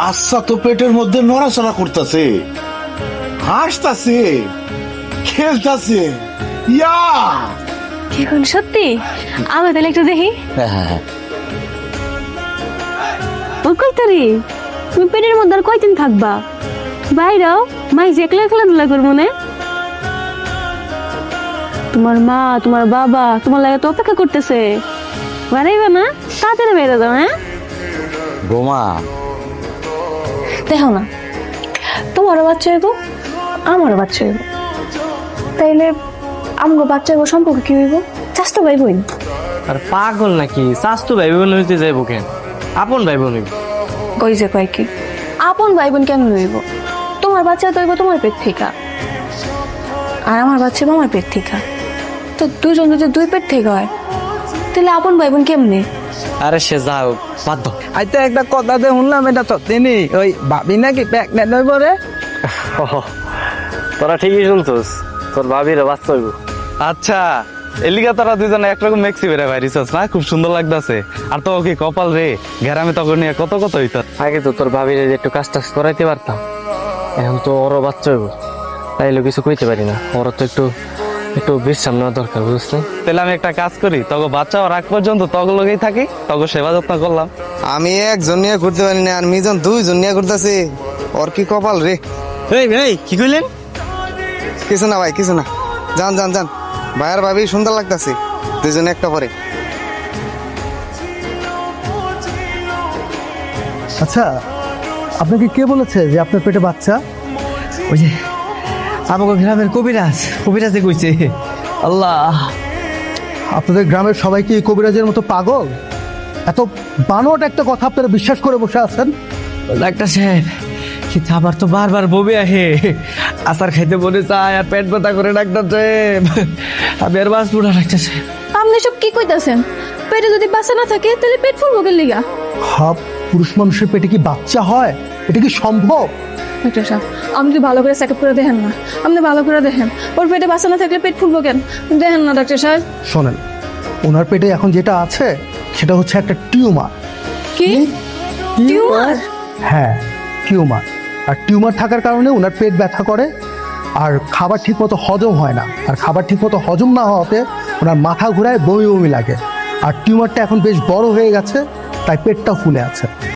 বাচ্চা তো পেটের মধ্যে নড়াচড়া করতেছে, হাসতাছে, খেলতাছে। ইয়া এখন সত্যি আমি তাহলে একটু দেখি। ও কই তোরে, তুমি পেটের মধ্যে আর কয়দিন থাকবা? বাইরেও মাই যে একলা খেলাধুলা করবো না? তোমার মা তোমার বাবা তোমার লাগে তো অপেক্ষা করতেছে, বাড়াইবা না? তাড়াতাড়ি বেরো দাও। হ্যাঁ বোমা, দেখো না, তোমারও বাচ্চা হইব আমারও বাচ্চা হইব, তাইলে আমগো বাচ্চা হইব সম্পর্ক কি হইব? চাস্তো ভাই বোন। আর পাগল নাকি? চাস্তু ভাই বোন হইতে যাইবো কেন? আপন ভাই বোন হইব। কই যে কয় কি আপন ভাই বোন কেন হইব? তোমার বাচ্চা তো হইব তোমার পেট থেকে, আর আমার বাচ্চা আমার পেট থেকে। তো দুজন যদি দুই পেট থেকে হয়, তাহলে আপন ভাই বোন কেমনে? আরে সে যাও, বাদ দাও। আইতে একটা কথা দে শুনলাম, এটা তো তিনি ওই ভাবি নাকি প্রেগনেন্ট হইব রে। তোরা ঠিকই শুনছিস, তোর ভাবির বাচ্চা হইব। আচ্ছা, এলিগা তোরা দুজনে একরকম মেক্সি বেড়ে বাইরিছস না? খুব সুন্দর লাগতাছে। আর তো কি কপাল রে, ঘেরামে তখন নিয়ে কত কত হইত। আগে তো তোর ভাবির একটু কাজ টাজ করাইতে পারতাম, এখন তো ওরও বাচ্চা হইব, তাইলে কিছু কইতে পারি না। ওরা তো একটু একটু বিশ্রাম নেওয়া দরকার, বুঝলি? তাহলে আমি একটা কাজ করি, তখন বাচ্চা রাখ পর্যন্ত তখন লগেই থাকি, তখন সেবা যত্ন করলাম। আমি একজন নিয়ে ঘুরতে পারি না, আর মিজন দুইজন নিয়ে ঘুরতেছি। ওর কি কপাল রে। এই ভাই কি কইলেন? কিছু না ভাই, কিছু না। যান যান যান, ভাইয়ার ভাবি সুন্দর লাগতেছে, দুইজনে একটা পরে। আচ্ছা, আপনাকে কে বলেছে যে আপনার পেটে বাচ্চা? ওই যে আমাকে গ্রামের কবিরাজে কইছে। আল্লাহ, আপনাদের গ্রামের সবাই কি এই কবিরাজের মতো পাগল? এত বানোয়াট একটা কথা আপনারা বিশ্বাস করে বসে আছেন? ডাক্তার সাহেব, কিন্তু আবার তো বারবার বমি আহে, আচার খাইতে মনে চায় আর পেট ব্যথা করে। ডাক্তার সাহেব, আমি আর বাঁচবো না। ডাক্তার সাহেব, আপনি সব কি কইতাছেন? পেটে যদি বাচ্চা না থাকে তাহলে পেট ফুলবো কেন লিগা? হাব, পুরুষ মানুষের পেটে কি বাচ্চা হয়? এটা কি সম্ভব? ডাক্তার সাহেব, আপনি ভালো করে চেকআপ করে দেখেন না। আপনি ভালো করে দেখেন, ওর পেটে বাচ্চা না থাকলে পেট ফুলবো কেন? দেখেন না ডাক্তার সাহেব। শোনেন, ওনার পেটে এখন যেটা আছে সেটা হচ্ছে একটা টিউমার। কি টিউমার? হ্যাঁ, টিউমার। আর টিউমার থাকার কারণে ওনার পেট ব্যথা করে, আর খাবার ঠিক মতো হজম হয় না। আর খাবার ঠিক মতো হজম না হওয়াতে ওনার মাথা ঘুরায়, বমি বমি লাগে। আর টিউমারটা এখন বেশ বড় হয়ে গেছে, তাই পেটটাও ফুলে আছে।